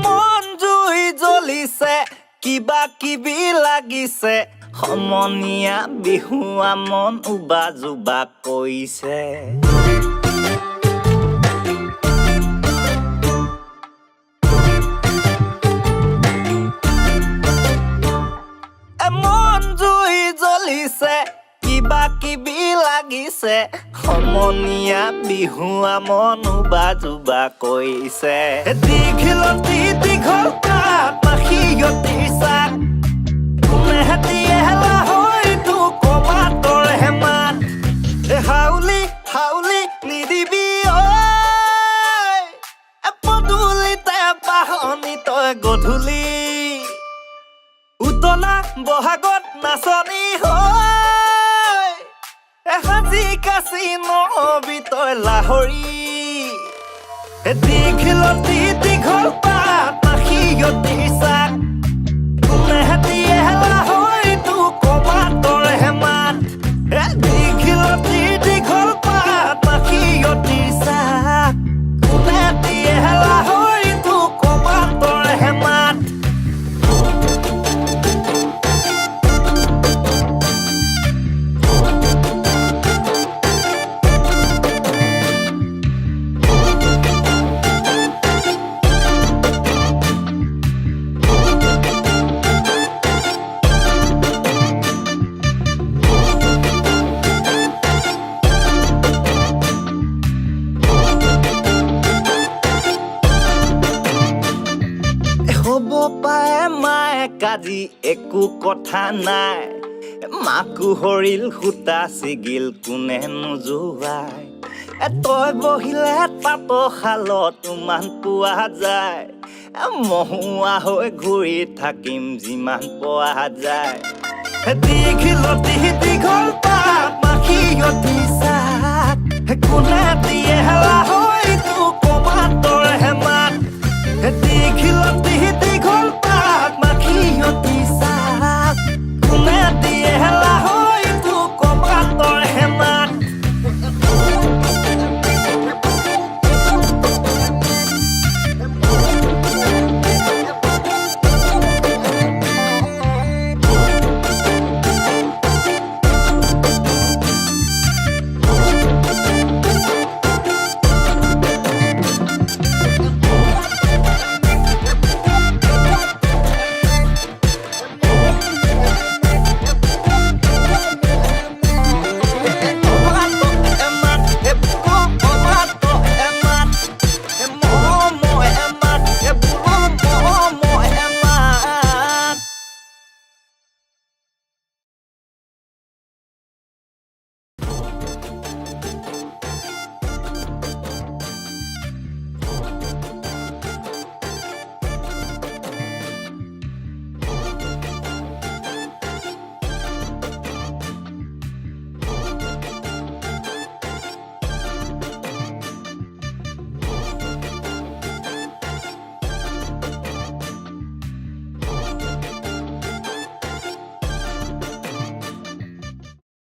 মন জুই জ্বলিছে কিবা কিবি লাগিছে সমনীয়া বিহুৱা মন উবা জুবা কৈছে মন জুই জ্বলিছে কিবা কিবি লাগিছে সমনীয়া বিহুৱা মন উবা জুবা কৈছে দীঘলতি দীঘল কাট মাখিয়তি চাক কোনেহেঁতিয়ে লাহৰিটো কমাতৰ হেমাত হাউলি হাউলি নিদিবি ঐ পদূলিতে বাহনি তই গধূলি উতলা বহাগত নাচনি হৈ সাজি কাচি নহবি তই লাহৰি দীঘলতি দীঘল পাত মাখিয়তি চাক কোনেহেঁতিয়ে লাহৰিটো কমাতৰ হেমাত দীঘলতি দীঘল পাত মাখিয়তি চাক কোনেহেঁতিয়ে লাহৰিটো কমাতৰ হেমাত হ'ব পায় মায়ে কাজি একো কথা নাই মাকো হৰিল সূতা ছিগিল কোনে নোজোৱাই তই বহিলে তাঁতশালত ইমান পোৱা যায় মহুৱা হৈ ঘূৰি থাকিম যিমান পোৱা যায় দীঘলতি দীঘল পাত মাখিয়তি চাক কোনেহেঁতিয়ে লাহৰিটো